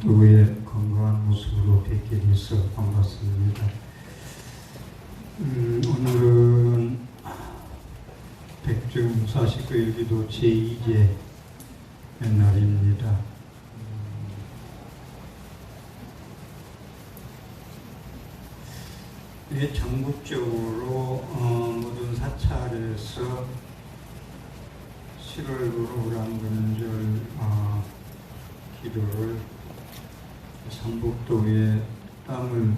의의 건강한 모습으로 뵙게 돼서 반갑습니다. 오늘은 백중 49일기도 제2제 날입니다. 전국적으로 모든 사찰에서 7월부로 우량근절 기도를 삼복도에 땅을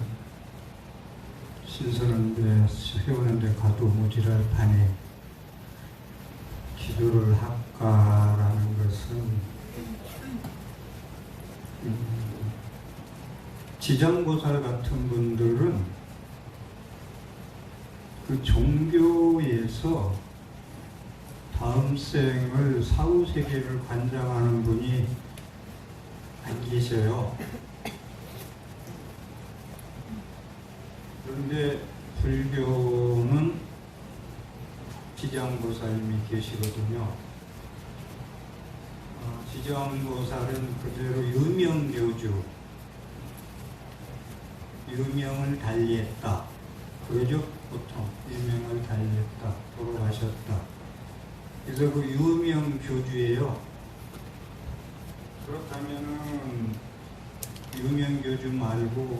신선한데 세우는데 가도 모자랄 판에 기도를 할까라는 것은 지장보살 같은 분들은 그 종교에서 다음 생을 사후세계를 관장하는 분이 안 계셔요. 그런데 불교는 지장보살님이 계시거든요. 지장보살은 그대로 유명교주, 유명을 달리했다. 그러죠? 보통 유명을 달리했다. 돌아가셨다. 그래서 그 유명교주예요. 그렇다면은 유명교주 말고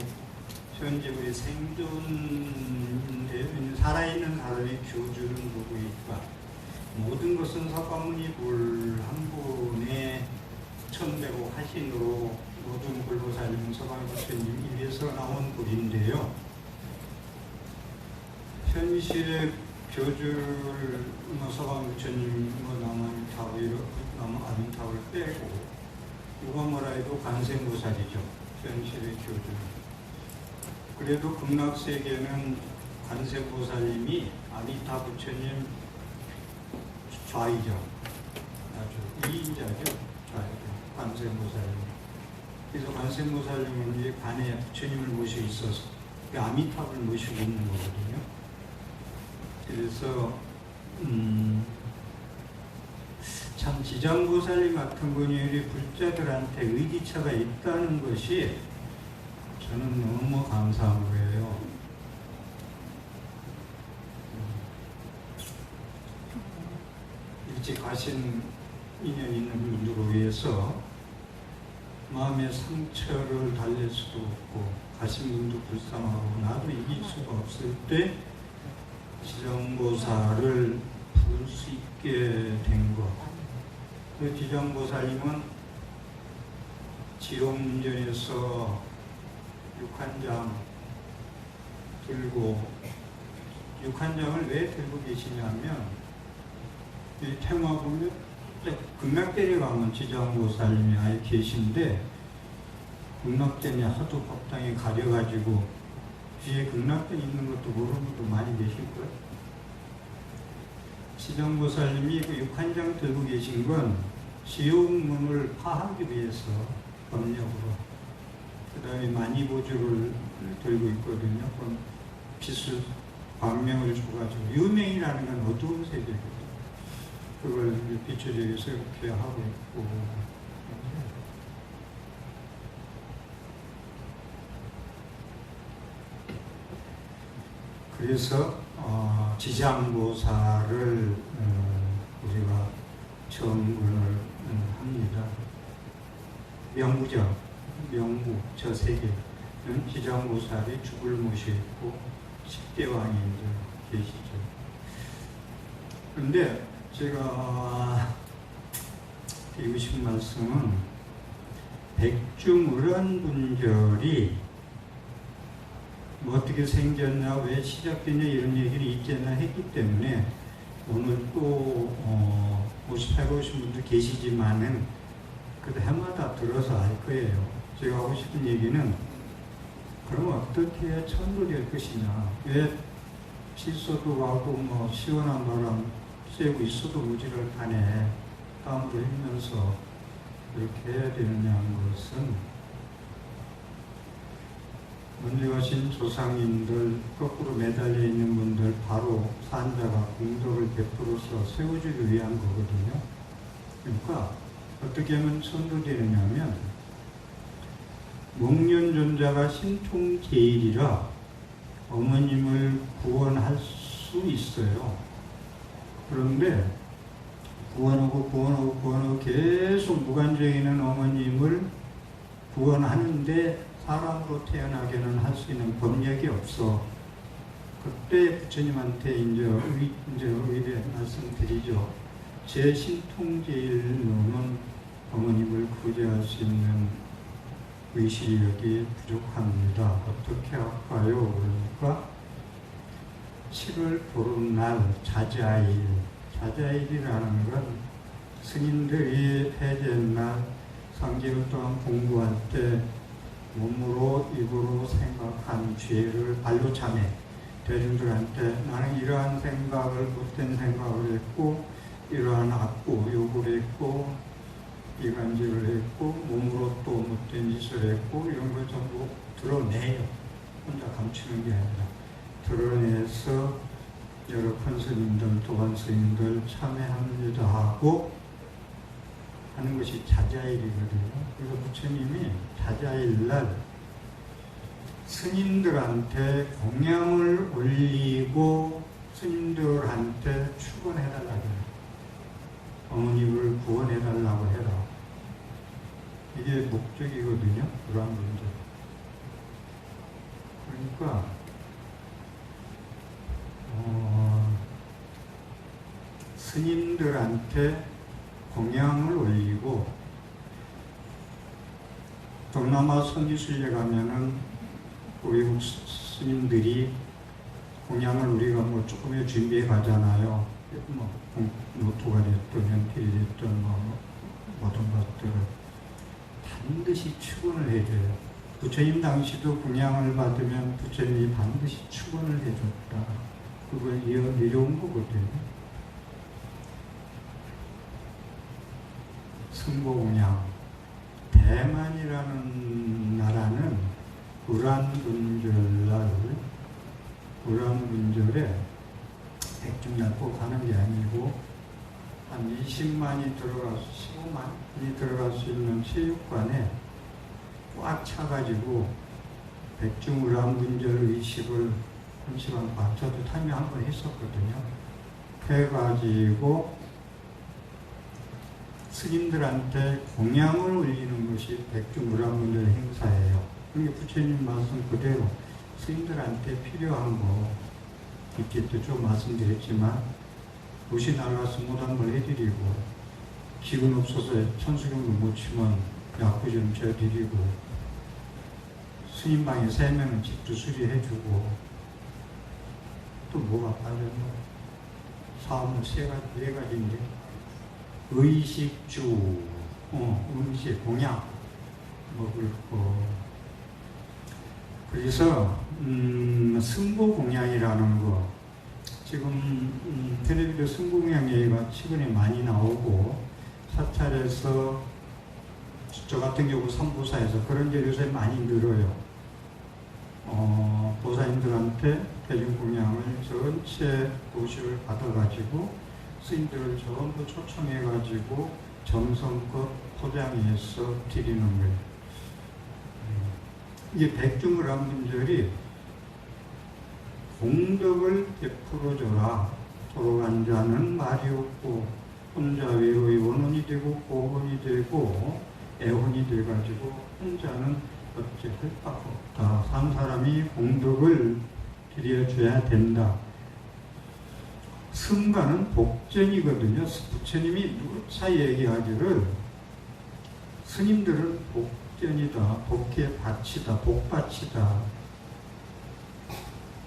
현재 우리 생존에 살아있는 사람의 교주는 누구일까? 모든 것은 석가모니불 한 분의 천대고 화신으로 모든 불보 살림 석가모니 입에서 나온 불인데요. 현실의 교주를 석가모니 남아미타불 빼고 누가 뭐라 해도 관세음보살이죠. 현실의 교주는. 그래도 극락세계는 관세음보살님이 아미타 부처님 좌이죠. 아주 2인자죠. 좌이죠. 관세음보살님. 그래서 관세음보살님은 이 관에 부처님을 모시고 있어서 아미타불을 모시고 있는 거거든요. 그래서 참 지장보살님 같은 분이 우리 불자들한테 의기차가 있다는 것이 저는 너무 감사한 거예요. 일찍 가신 인연 있는 분들을 위해서 마음의 상처를 달랠 수도 없고 가신 분도 불쌍하고 나도 이길 수가 없을 때 지장보살을 부를 수 있게 된 것. 그 지장보살님은 지롱문전에서 육한장 들고, 육한장을 왜 들고 계시냐면 이 태마 보면 극락전에 가면 지장보살님이 아예 계신데 극락전에 하도 법당에 가려가지고 뒤에 극락전 있는 것도 모르는 분도 많이 계실 거예요. 지장보살님이 그 육한장 들고 계신 건 지옥문을 파하기 위해서 법력으로. 그 다음에 만이보주를 들고 있거든요. 그럼 빛을, 광명을 줘가지고, 유명이라는 건 어두운 세계거든요. 그걸 비추기 위해서 이렇게 하고 있고. 그래서, 지장보살을 우리가 정근을 합니다. 명부죠. 명무, 저 세계는 지장보살이 죽을 모시고 있고 10대왕이 이제 계시죠. 그런데 제가 드리고 싶은 말씀은 백중을원분절이 뭐 어떻게 생겼냐, 왜 시작됐냐 이런 얘기를 있잖아 했기 때문에 오늘 또 58, 50분도 계시지만은 그래도 해마다 들어서 알 거예요. 제가 하고 싶은 얘기는 그럼 어떻게 해야 천도 될 것이냐. 왜 칠소도 가고 뭐 시원한 바람 쐬고 있어도 무지를 판에 땀으로 흘면서 이렇게 해야 되느냐는 것은 먼저 가신 조상님들, 거꾸로 매달려 있는 분들, 바로 산자가 공덕을 베풀어서 세워주기 위한 거거든요. 그러니까 어떻게 하면 천도되느냐면 목련존자가 신통제일이라 어머님을 구원할 수 있어요. 그런데 구원하고 계속 무관중에 어머님을 구원하는데 사람으로 태어나게는 할 수 있는 법력이 없어. 그때 부처님한테 이제 의뢰 말씀드리죠. 제 신통제일로는 어머님을 구제할 수 있는 의식력이 부족합니다. 어떻게 할까요? 그러니까 7월 보름날 자자일이라는 건 스님들이 해제날 3개월 동안 공부할 때 몸으로 입으로 생각한 죄를 발로 참해 대중들한테 나는 이러한 생각을 못된 생각을 했고 이러한 악고 욕을 했고 이간질을 했고 몸으로 또 못된 짓을 했고 이런 걸 전부 드러내요. 혼자 감추는 게 아니라 드러내서 여러 큰 스님들, 도반 스님들 참회합니다 하고 하는 것이 자자일이거든요. 그래서 부처님이 자자일날 스님들한테 공양을 올리고 스님들한테 축원해달라고 해요. 어머님을 구원해달라고 해라. 이게 목적이거든요. 그러한 문제. 그러니까 스님들한테 공양을 올리고 동남아 성지순례 가면은 외국 스님들이 공양을 우리가 뭐 조금의 준비해 가잖아요. 뭐 노트가 됐든 연필이 됐든 뭐 모든 것들을 반드시 축원을 해줘요. 부처님 당시도 공양을 받으면 부처님이 반드시 축원을 해줬다. 그걸 이어내려온 거거든요. 승보공양. 대만이라는 나라는 우란분절에 백중날 꼭 하는 게 아니고 한 20만이 들어가서 15만이 들어갈 수 있는 체육관에 꽉 차가지고 백중우란분절 의식을 1시간 반 저도 참여 한번 했었거든요. 해가지고 스님들한테 공양을 올리는 것이 백중우란분절 행사예요. 이게 부처님 말씀 그대로 스님들한테 필요한 거 이렇게 또 좀 말씀드렸지만 옷이 날라서 못 한 걸 해드리고 기운 없어서 천수경도 못 치면 약부 좀 재드리고 스님 방에 3명은 집도 수리해주고 또 뭐가 빠졌나? 사업은 4가지인데 의식주, 음식, 공양 먹을 거. 그래서 승보공양이라는 거 지금 텔레비전 승보공양 얘기가 최근에 많이 나오고 사찰에서 저 같은 경우 선보사에서 그런 게 요새 많이 늘어요. 보사님들한테 대중공양을 전체 도시를 받아가지고 스님들을 전부 초청해가지고 정성껏 포장해서 드리는 거예요. 이게 백중우란분절이 공덕을 베풀어줘라. 돌아간 자는 말이 없고 혼자 외로이 원혼이 되고 고혼이 되고 애혼이 돼가지고 혼자는 어찌 할 바가 없다. 산 사람이 공덕을 드려줘야 된다. 승가는 복전이거든요. 부처님이 누차 얘기하기를 스님들은 복전이다. 복의 밭이다. 복밭이다.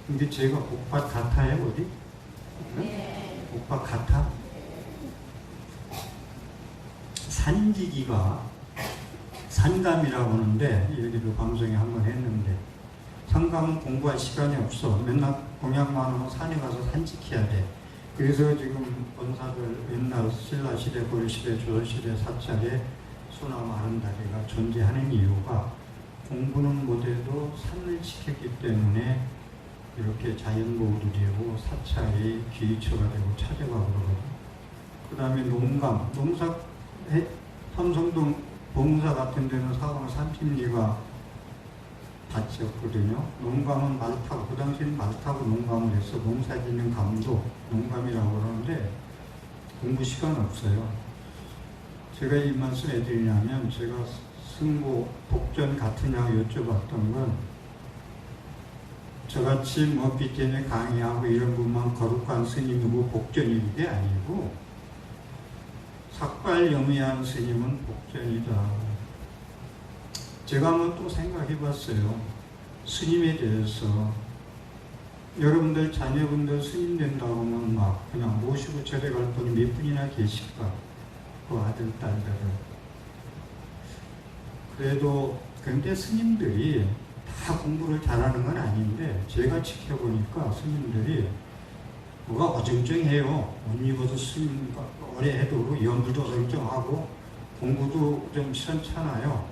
근데 제가 복밭 같아요? 어디? 네. 복밭 같아? 산지기가 산감이라고 하는데 여기도 방송에 한번 했는데 산감은 공부할 시간이 없어. 맨날 공양만 하면 산에 가서 산지켜야 돼. 그래서 지금 본사들 옛날 신라시대, 고려시대, 조선시대 사찰에 소나무 아름다리가 존재하는 이유가 공부는 못해도 산을 지켰기 때문에 이렇게 자연보호도 되고 사찰이 기초가 되고 찾아가고 그러거든요. 그 다음에 농감, 농사, 삼성동 봉사 같은 데는 사방 30리가 밭이었거든요. 농감은 말 타고, 그 당시에는 말 타고 농감을 해서 농사짓는 감도 농감이라고 그러는데 공부 시간 없어요. 제가 이 말씀 해드리냐면, 제가 승고, 복전 같으냐고 여쭤봤던 건, 저같이 뭐 빚전에 강의하고 이런 분만 거룩한 스님이고 복전인 게 아니고, 삭발염이한 스님은 복전이다. 제가 한번 또 생각해 봤어요. 스님에 대해서. 여러분들 자녀분들 스님 된다고 하면 막 그냥 모시고 절에 갈 분이 몇 분이나 계실까? 그 아들, 딸들을. 그래도, 근데 스님들이 다 공부를 잘하는 건 아닌데, 제가 지켜보니까 스님들이 뭐가 어정쩡해요. 옷 입어도 스님 오래 해도 연불도 어정쩡하고 공부도 좀 시원찮아요.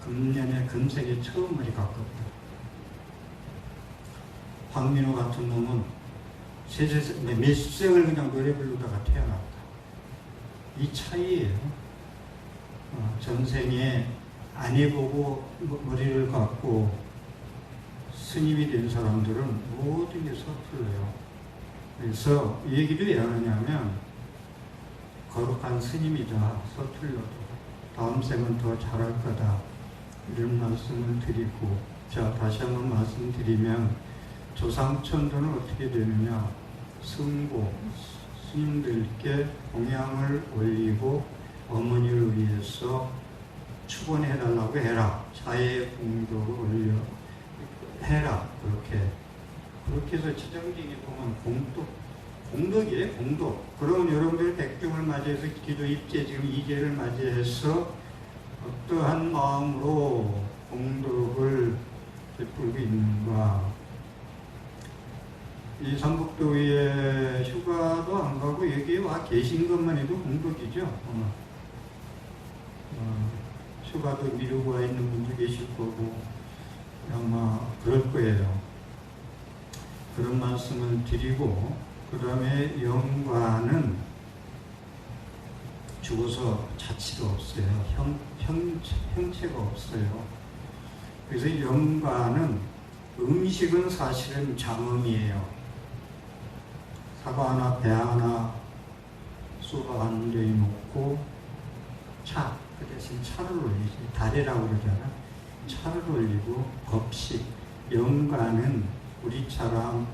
금년에 금색에 처음 머리 깎았다. 황민호 같은 놈은 몇 생을 그냥 노래 부르다가 태어났다. 이 차이예요. 전생에 안 해보고 머리를 깎고 스님이 된 사람들은 모든 게 서툴러요. 그래서 이 얘기를 왜 하느냐면, 거룩한 스님이다. 서툴러도 다음 생은 더 잘할 거다. 이런 말씀을 드리고, 자, 다시 한번 말씀드리면, 조상천도는 어떻게 되느냐? 승고, 스님들께 공양을 올리고 어머니를 위해서 축원해달라고 해라. 자의 공덕을 올려 해라. 그렇게 해서 지정적인 보면 공덕이에요, 공덕. 그러면 여러분들 백중을 맞이해서 기도 입제, 지금 이제를 맞이해서 어떠한 마음으로 공덕을 베풀고 있는가. 이 삼북도에 휴가도 안 가고 여기에 와 계신 것만 해도 공덕이죠. 휴가도 미루고 와 있는 분도 계실 거고 아마 그럴 거예요. 그런 말씀을 드리고, 그 다음에 영과는 죽어서 자치도 없어요. 형체가 없어요. 그래서 영과는 음식은 사실은 장음이에요. 사과 하나, 배 하나, 소바 한 점이 먹고 차, 그 대신 차를 올리지. 다래라고 그러잖아. 차를 올리고 법식, 영과는 우리처럼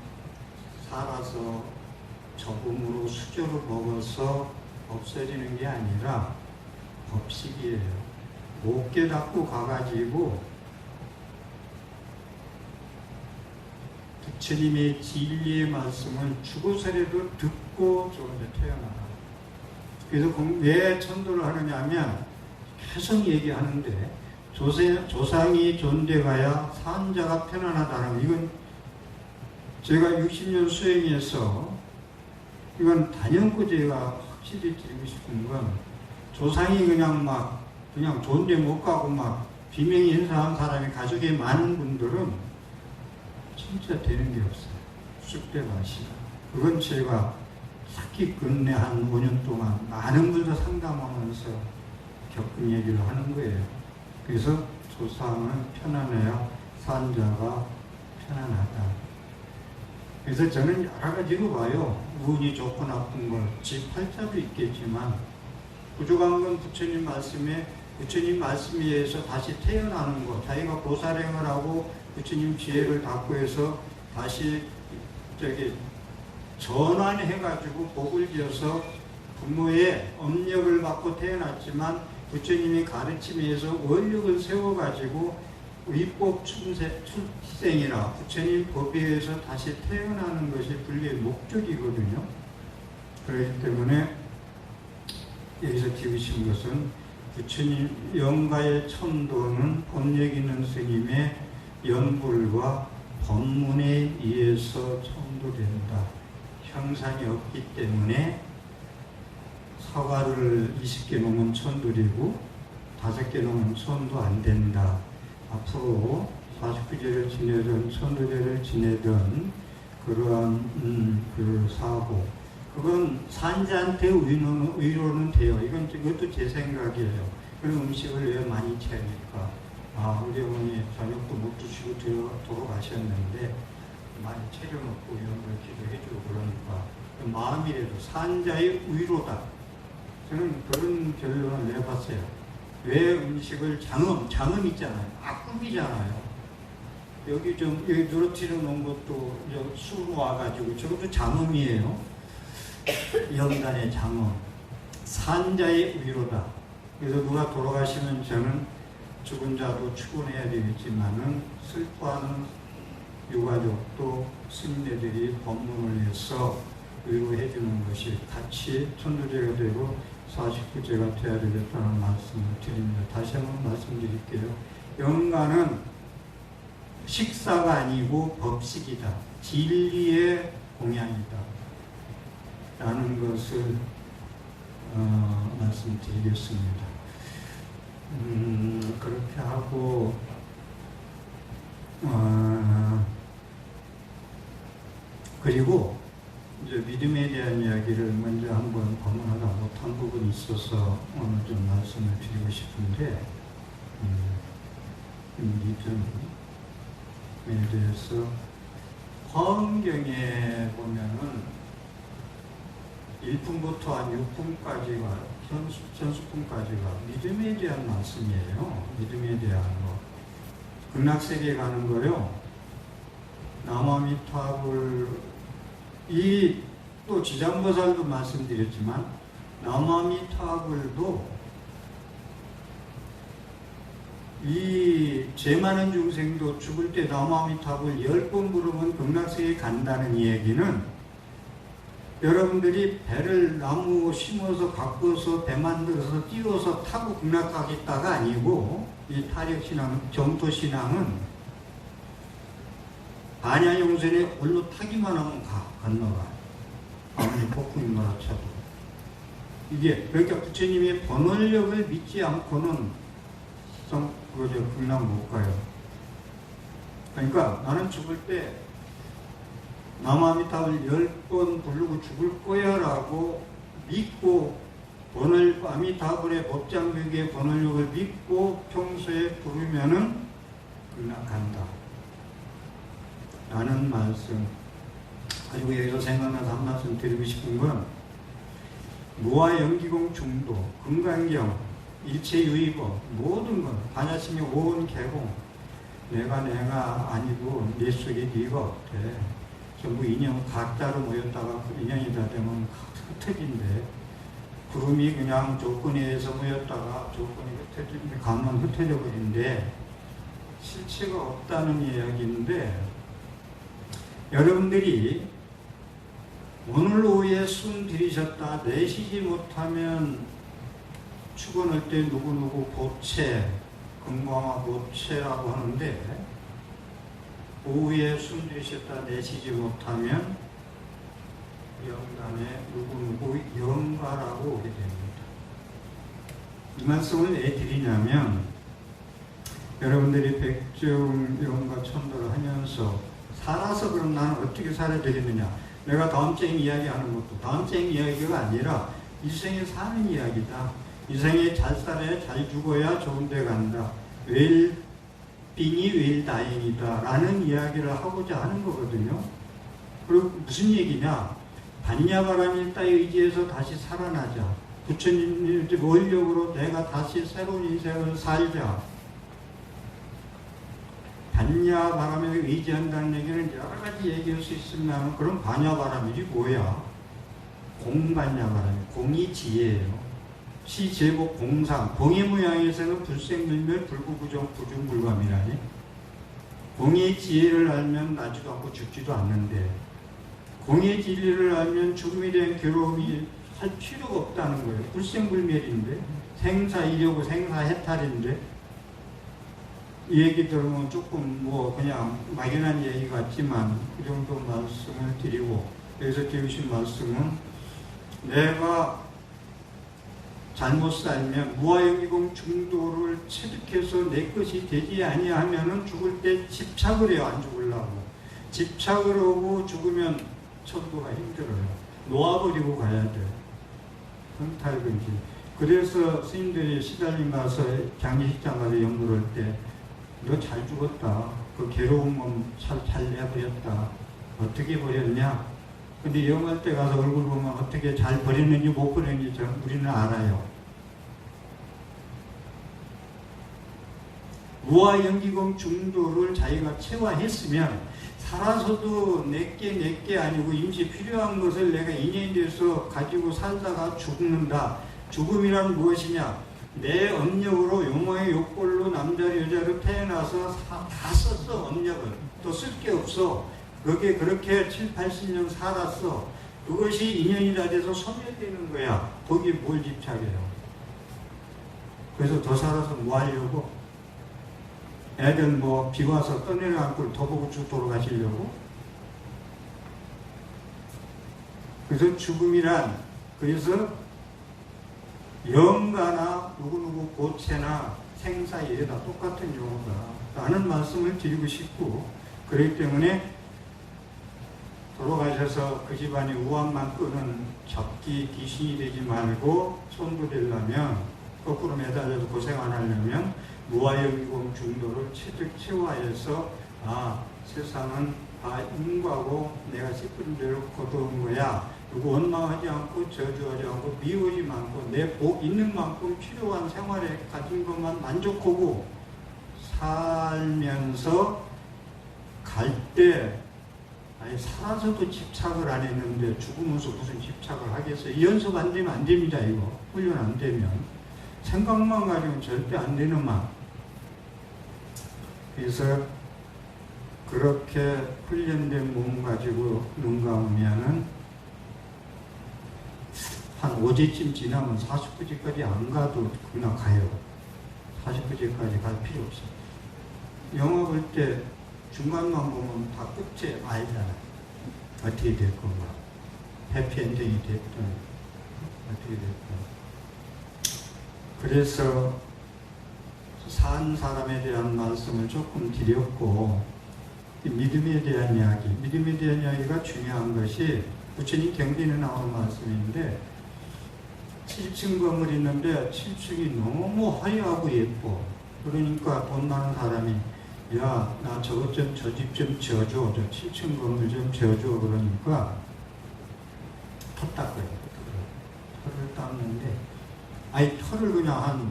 살아서 적응으로 수저로 먹어서 없어지는 게 아니라 법식이에요. 못 깨닫고 가가지고 부처님의 진리의 말씀을 죽어서라도 듣고 저런데 태어나라. 그래서 왜 천도를 하느냐 하면 계속 얘기하는데, 조상이 존대가야 산자가 편안하다는, 이건 제가 60년 수행해서 이건 단연코 제가 확실히 드리고 싶은 건, 조상이 그냥 존대 못 가고 막 비명이 인사한 사람이 가족에 많은 분들은 진짜 되는 게 없어요. 쑥대 마시라. 그건 제가 특히 근래 한 5년 동안 많은 분들 상담하면서 겪은 얘기를 하는 거예요. 그래서 조상은 편안해야 산자가 편안하다. 그래서 저는 여러 가지로 봐요. 운이 좋고 나쁜 걸. 지 팔자도 있겠지만, 부족한 건 부처님 말씀에, 부처님 말씀에 의해서 다시 태어나는 것, 자기가 보살행을 하고 부처님 지혜를 받고 해서 다시 전환해가지고 복을 지어서 부모의 업력을 받고 태어났지만, 부처님이 가르침에 의해서 원력을 세워가지고 위법 출생이라 부처님 법에 의해서 다시 태어나는 것이 불교의 목적이거든요. 그렇기 때문에 여기서 지으신 것은, 부처님 영가의 천도는 법력 있는 스님의 연불과 법문에 의해서 천도된다. 형상이 없기 때문에 사과를 20개 놓으면 천도되고 5개 놓으면 천도 안 된다. 앞으로 49제를 지내든 천도제를 지내든 그러한 그 사고, 그건 산자한테 위로는 돼요. 이것도 제 생각이에요. 그런 음식을 왜 많이 채우니까 우리 어머니 저녁도 못 드시고 돌아가셨는데 많이 체력 없고 이런 걸 기도해주고 그러니까 마음이라도 산자의 위로다. 저는 그런 결론을 내봤어요. 왜 음식을 장음 있잖아요. 꿈이잖아요. 여기 누러뜨려 놓은 것도 술 와가지고 저것도 장음이에요. 영단의 장음. 산자의 위로다. 그래서 누가 돌아가시면 저는 죽은 자도 추곤해야 되겠지만은 슬퍼하는 유가족도 스님네들이 법문을 해서 위로해 주는 것이 같이 천도제가 되고 49제가 되어야 되겠다는 말씀을 드립니다. 다시 한번 말씀드릴게요. 영가는 식사가 아니고 법식이다. 진리의 공양이다. 라는 것을 말씀드리겠습니다. 그렇게 하고 그리고 이제 믿음에 대한 이야기를 먼저 한번 법문하다 못한 부분이 있어서 오늘 좀 말씀을 드리고 싶은데 믿음에 대해서 화엄경에 보면은 1품부터 한 6품까지가 천수품까지가 믿음에 대한 말씀이에요. 믿음에 대한 거. 극락세계에 가는 거요. 남아미타불 또 지장보살도 말씀드렸지만 남아미타불도 이 죄 많은 중생도 죽을 때 남아미타불 10번 부르면 극락세계에 간다는 얘기는 여러분들이 배를 나무 심어서 바꿔서 배 만들어서 띄워서 타고 극락가겠다가 아니고 이 타력신앙, 정토신앙은 반야용선에 올로 타기만 하면 건너가. 아무리 폭풍이 몰아쳐도. 이게 그러니까 부처님의 번원력을 믿지 않고는 극락 못 가요. 그러니까 나는 죽을 때 남아미타불 10번 부르고 죽을 거야 라고 믿고 아미타불의 법장벽의 번원력을 믿고 평소에 부르면은 극락간다 라는 말씀. 그리고 여기서 생각나서 한 말씀 드리고 싶은 건 무아연기공 중도, 금강경, 일체유의법 모든 것 반야심의 온 개공 내가 아니고 내 속에 네가 없대. 전부 인형 각자로 모였다가 그 인형이 다 되면 흩어진대. 구름이 그냥 조건에 의해서 모였다가 조건이 흩어진데 가면 흩어져 버린대. 실체가 없다는 이야기인데 여러분들이 오늘 오후에 숨 들이셨다 내쉬지 못하면 축원할 때 누구누구 보채, 건강화 보채라고 하는데 오후에 숨 들이셨다 내쉬지 못하면 영단에 누구누구 영가라고 오게 됩니다. 이 말씀을 왜 드리냐면 여러분들이 백중 영가 천도를 하면서 살아서 그럼 나는 어떻게 살아야 되겠느냐. 내가 다음 주에 이야기하는 것도 다음 주에 이야기가 아니라 일생에 사는 이야기다. 인생에 잘 살아야 잘 죽어야 좋은 데 간다. 웰빙이 웰다행이다 라는 이야기를 하고자 하는 거거든요. 그리고 무슨 얘기냐. 반야바라밀다에 의지해서 다시 살아나자. 부처님 원력으로 내가 다시 새로운 인생을 살자. 반야바람에 의지한다는 얘기는 여러 가지 얘기할 수 있으면 그럼 반야바람일이 뭐야? 공반야바람이 공이 지혜예요. 시제복 공상 공의 모양에서는 불생불멸 불구부정 부중불감이라니. 공의 지혜를 알면 나지도 않고 죽지도 않는데 공의 진리를 알면 죽음에 대한 괴로움이 할 필요가 없다는 거예요. 불생불멸인데 생사이려고 생사해탈인데 이 얘기 들으면 조금 그냥 막연한 얘기 같지만 그 정도 말씀을 드리고 여기서 드리신 말씀은 내가 잘못 살면 무아연기공 중도를 체득해서 내 것이 되지 아니하면은 죽을 때 집착을 해요. 안 죽으려고. 집착을 하고 죽으면 천도가 힘들어요. 놓아버리고 가야 돼요. 흥탈근지. 그래서 스님들이 시달림 가서 장례식장 가서 연구를 할 때 너 잘 죽었다. 그 괴로운 몸 잘 내버렸다. 어떻게 버렸냐? 근데 영할 때 가서 얼굴 보면 어떻게 잘 버렸는지 못 버렸는지 우리는 알아요. 무아연기금 중도를 자기가 체화했으면 살아서도 내게 아니고 임시 필요한 것을 내가 인연이 돼서 가지고 살다가 죽는다. 죽음이란 무엇이냐? 내 업력으로 용화의 욕골로 남자 여자로 태어나서 다 썼어. 업력을. 또 쓸 게 없어. 그게 그렇게 7, 80년 살았어. 그것이 인연이 다 돼서 소멸되는 거야. 거기에 뭘 집착해요? 그래서 더 살아서 뭐 하려고? 애들 뭐 비 와서 떠내려앉고 더 보고 쭉 돌아가시려고? 그래서 죽음이란, 그래서 영가나 누구누구 고체나 생사 이래 다 똑같은 용어다 라는 말씀을 드리고 싶고, 그렇기 때문에 돌아가셔서 그 집안이 우환만 끄는 접기 귀신이 되지 말고 손도 되려면, 거꾸로 매달려서 고생 안 하려면 무아연기금 중도를 체화해서 세상은 인과고 내가 씹은 대로 거두은 거야. 그리고 원망하지 않고 저주하지 않고 미우지 않고 내 복 있는 만큼 필요한 생활에 가진 것만 만족하고 살면서 갈 때 살아서도 집착을 안 했는데 죽으면서 무슨 집착을 하겠어요. 연습 안 되면 안 됩니다. 이거 훈련 안 되면 생각만 가지고는 절대 안 되는 말. 그래서 그렇게 훈련된 몸 가지고 눈 감으면은 한 5제쯤 지나면 49제까지 안 가도 그냥 가요. 49제까지 갈 필요 없어요. 영화 볼 때 중간만 보면 다 끝에 알잖아. 어떻게 될 건가. 해피엔딩이 됐든 어떻게 됐든. 그래서 산 사람에 대한 말씀을 조금 드렸고, 믿음에 대한 이야기, 믿음에 대한 이야기가 중요한 것이 부처님 경전에 나오는 말씀인데 7층 건물이 있는데 7층이 너무 화려하고 예뻐. 그러니까 돈 많은 사람이 야, 나 저것 좀 저 집 좀 지어줘. 저 7층 건물 좀 지어줘. 그러니까 털 닦아요. 털을 닦는데 털을 그냥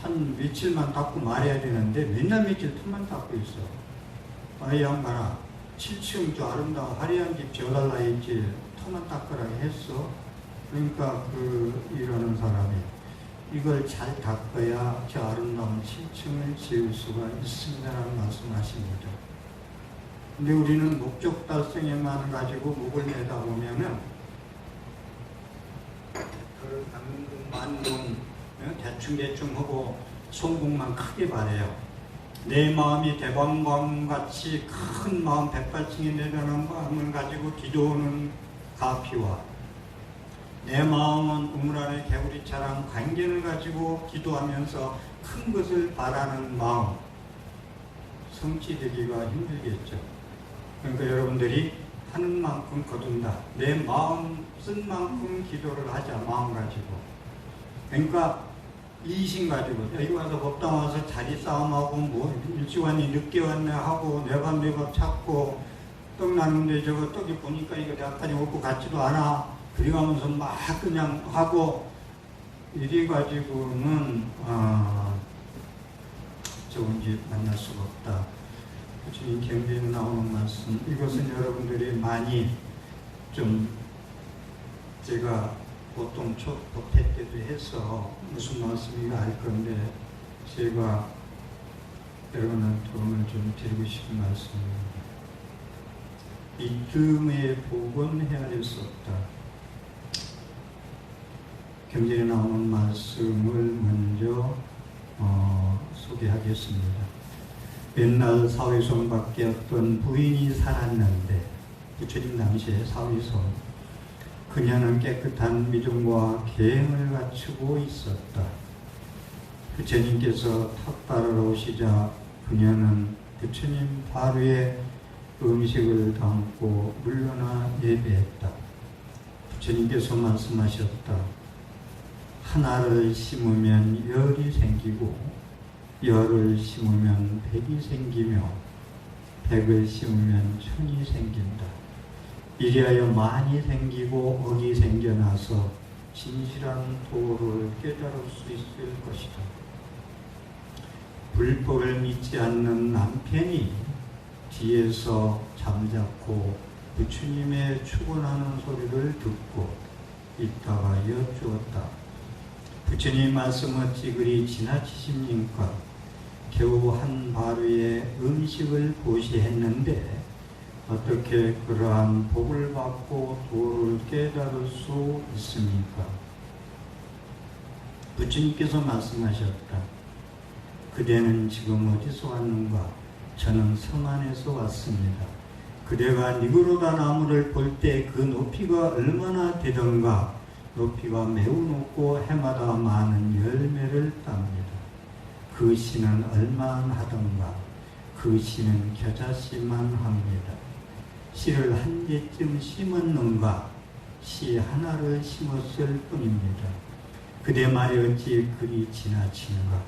한 며칠만 닦고 말해야 되는데 맨날 며칠 털만 닦고 있어. 이 양반아, 7층 저 아름다운 화려한 집 지어달라 했지 털만 닦으라고 했어. 그러니까 이러는 사람이 이걸 잘 닦아야 저 아름다운 7층을 지을 수가 있습니다라는 말씀하십니다. 근데 우리는 목적 달성에만 가지고 목을 매다 보면은 그걸 닦는 것만 대충 하고 송국만 크게 바래요. 내 마음이 대방광같이 큰 마음 백발층에 내려놓은 마음을 가지고 기도하는 가피와 내 마음은 우물 안에 개구리처럼 관견을 가지고 기도하면서 큰 것을 바라는 마음, 성취되기가 힘들겠죠. 그러니까 여러분들이 하는 만큼 거둔다. 내 마음 쓴 만큼 기도를 하자. 마음 가지고. 그러니까 이심 가지고 여기 와서 법당 와서 자리 싸움하고 뭐 일찍 왔니 늦게 왔네 하고 내 밥 찾고 떡 나는데 저거 떡이 보니까 이거 내가까지 먹고 같지도 않아. 그리 가면서 막 그냥 하고 이래 가지고는 좋은 집 만날 수가 없다. 주님 경전에 나오는 말씀, 이것은 여러분들이 많이 좀 제가 보통 초법회 때도 해서 무슨 말씀인가 알 건데 제가 여러분한테 도움을 좀 드리고 싶은 말씀입니다. 믿음의 복은 헤아릴 수 없다. 경전에 나오는 말씀을 먼저 소개하겠습니다. 옛날 사위손 밖에 어떤 부인이 살았는데 부처님 당시에 사위손, 그녀는 깨끗한 믿음과 계행을 갖추고 있었다. 부처님께서 탁발을 오시자 그녀는 부처님 바로에 음식을 담고 물러나 예배했다. 부처님께서 말씀하셨다. 하나를 심으면 열이 생기고 열을 심으면 백이 생기며 백을 심으면 천이 생긴다. 이리하여 만이 생기고 억이 생겨나서 진실한 도를 깨달을 수 있을 것이다. 불법을 믿지 않는 남편이 뒤에서 잠자코 부처님의 축원하는 소리를 듣고 있다가 여쭈었다. 부처님 말씀 어찌 그리 지나치십니까? 겨우 한 바루의 음식을 보시했는데 어떻게 그러한 복을 받고 도를 깨달을 수 있습니까? 부처님께서 말씀하셨다. 그대는 지금 어디서 왔는가? 저는 성안에서 왔습니다. 그대가 니그로다 나무를 볼 때 그 높이가 얼마나 되던가? 높이가 매우 높고 해마다 많은 열매를 땁니다. 그 씨는 얼마하던가? 그 씨는 겨자씨만 합니다. 씨를 한 개쯤 심었는가? 씨 하나를 심었을 뿐입니다. 그대 말이 어찌 그리 지나치는가?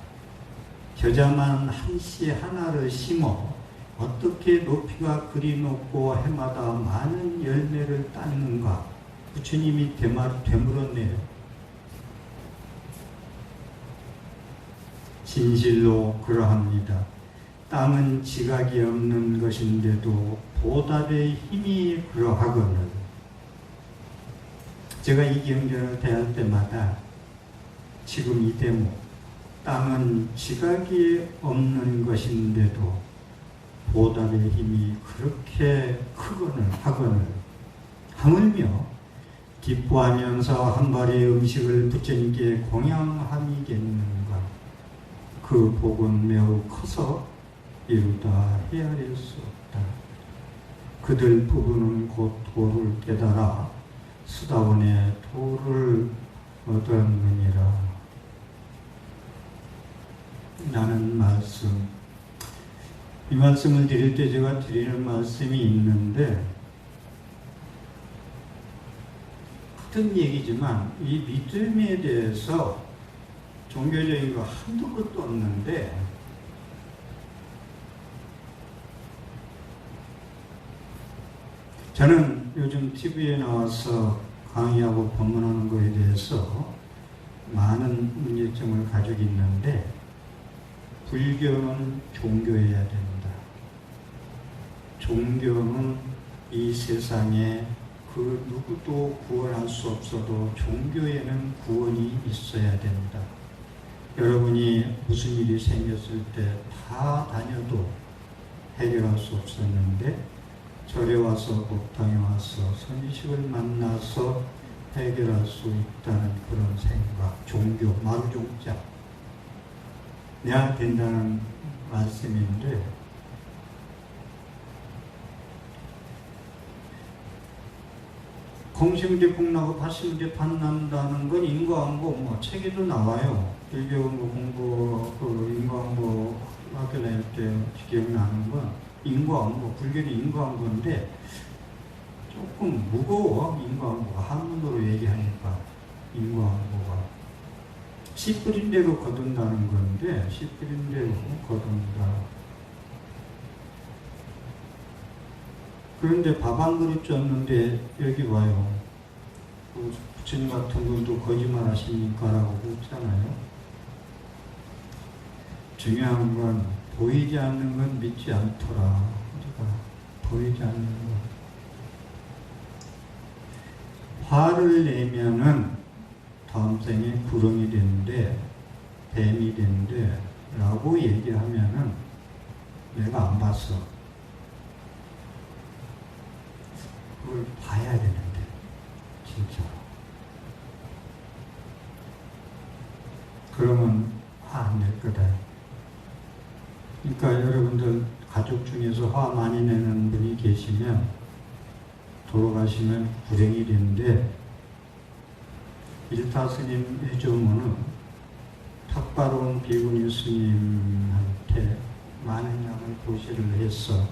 겨자만 한 씨 하나를 심어 어떻게 높이가 그리 높고 해마다 많은 열매를 따는가? 부처님이 되물었네요. 진실로 그러합니다. 땅은 지각이 없는 것인데도 보답의 힘이 그러하거늘. 제가 이 경전을 대할 때마다 지금 이 대목, 땅은 지각이 없는 것인데도 보답의 힘이 그렇게 크거늘 하거늘 하물며 기뻐하면서 한 발의 음식을 부처님께 공양함이겠는가. 그 복은 매우 커서 이루다 헤아릴 수 없다. 그들 부부는 곧 도를 깨달아 수다원의 도를 얻었느니라. 라는 말씀. 이 말씀을 드릴 때 제가 드리는 말씀이 있는데 같은 얘기지만 이 믿음에 대해서 종교적인 거 한두 것도 없는데 저는 요즘 TV에 나와서 강의하고 방문하는 것에 대해서 많은 문제점을 가지고 있는데 불교는 종교여야 된다. 종교는 이 세상에 그 누구도 구원할 수 없어도 종교에는 구원이 있어야 된다. 여러분이 무슨 일이 생겼을 때 다 다녀도 해결할 수 없었는데 절에 와서 법당에 와서 선지식을 만나서 해결할 수 있다는 그런 생각, 종교, 마루종자 내야 된다는 말씀인데 공시문제 공나고 파시문제 판난다는 건 인과응보 뭐 책에도 나와요. 불교 공부 인과응보 학교 다닐 때 기억나는 건 인과응보, 불교는 인과응보인데 조금 무거워. 인과응보가 한문으로 얘기하니까 인과응보가 씨 뿌린 대로 거둔다는 건데 씨 뿌린 대로 거둔다. 그런데 밥 한 그릇 줬는데 여기 와요. 부처님 같은 분도 거짓말 하십니까? 라고 묻잖아요. 중요한 건 보이지 않는 건 믿지 않더라. 우리가 보이지 않는 건. 화를 내면은 다음 생에 구렁이 된대, 뱀이 된대 라고 얘기하면은 내가 안 봤어. 그걸 봐야 되는데 진짜. 그러면 화 안 낼 거다. 그러니까 여러분들 가족 중에서 화 많이 내는 분이 계시면 돌아가시면 불행이 되는데 일타 스님 해조문은 탁바로운 비구니 스님한테 많은 양을 보시를 했어.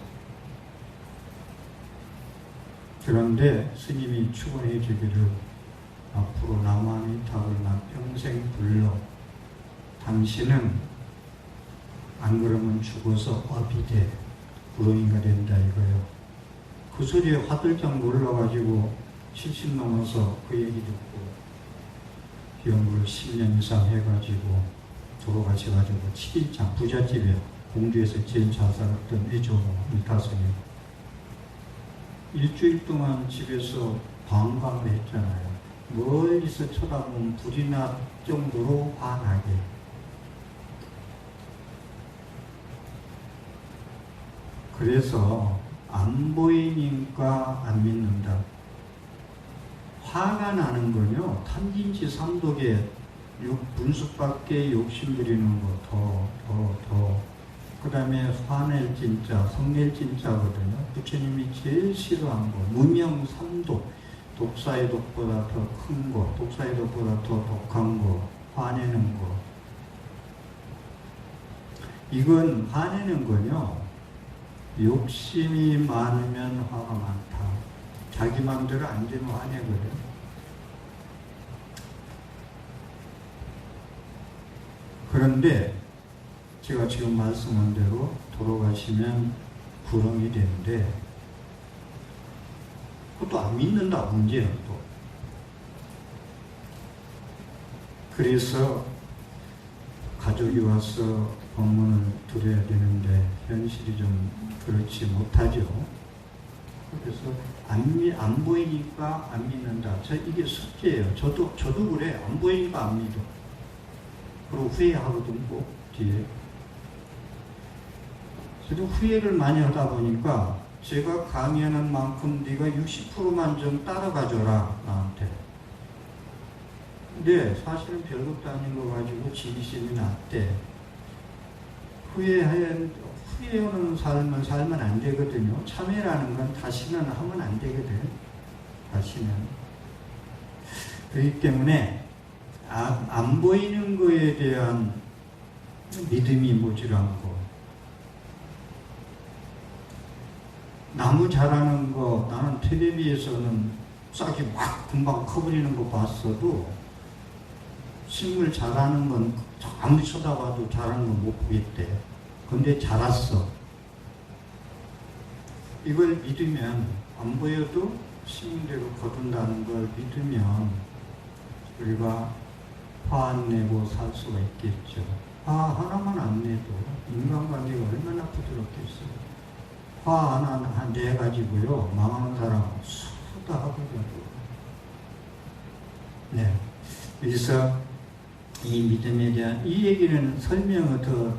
그런데 스님이 축원해 주기를 앞으로 남아미탑을 나 평생 불러. 당신은 안 그러면 죽어서 업이 돼. 구렁이가 된다 이거요. 그 소리에 화들짝 놀라가지고 70 넘어서 그 얘기 듣고 연구를 10년 이상 해가지고 돌아가셔가지고 7인장 부잣집에 공주에서 제일 잘 살았던 애조 일타선이 일주일 동안 집에서 방광을 했잖아요. 멀리서 쳐다보면 불이 날 정도로 환하게. 그래서 안 보이니까 안 믿는다. 화가 나는 건요, 탐진치 삼독에 분수밖에 욕심 부리는 거, 그 다음에 화낼 진짜, 성낼 진짜거든요. 부처님이 제일 싫어한 거, 무명 삼독, 독사의 독보다 더 큰 거, 독사의 독보다 더 독한 거, 화내는 거. 이건 화내는 건요, 욕심이 많으면 화가 많다. 자기 마음대로 안 되면 화내거든. 그런데 제가 지금 말씀한 대로 돌아가시면 구렁이 되는데 그것도 안 믿는다, 문제는 또. 그래서 가족이 와서 법문을 들어야 되는데 현실이 좀 그렇지 못하죠. 그래서 안 보이니까 안 믿는다. 이게 숙제예요. 저도 그래. 안 보이니까 안 믿어. 그리고 후회하거든, 꼭 뒤에. 그래도 후회를 많이 하다 보니까 제가 강의하는 만큼 네가 60%만 좀 따라가줘라, 나한테. 근데 사실은 별것도 아닌 거 가지고 진심이 났대. 후회하는 삶은 살면 안 되거든요. 참회라는 건 다시는 하면 안 되거든. 다시는. 그렇기 때문에 안 보이는 거에 대한 믿음이 모자란 거. 나무 자라는 거, 나는 텔레비에서는 싹이 막 금방 커버리는 거 봤어도 식물 자라는 건 아무리 쳐다봐도 자라는 건 못 보겠대. 근데 자랐어. 이걸 믿으면 안 보여도 식물대로 거둔다는 걸 믿으면 우리가 화 안 내고 살 수가 있겠죠. 화 하나만 안 내도 인간관계가 얼마나 부드럽겠어요. 화 하나 내가지고요, 망하는 사람 수다 하거든요. 네. 그래서 이 믿음에 대한 이 얘기는 설명을 더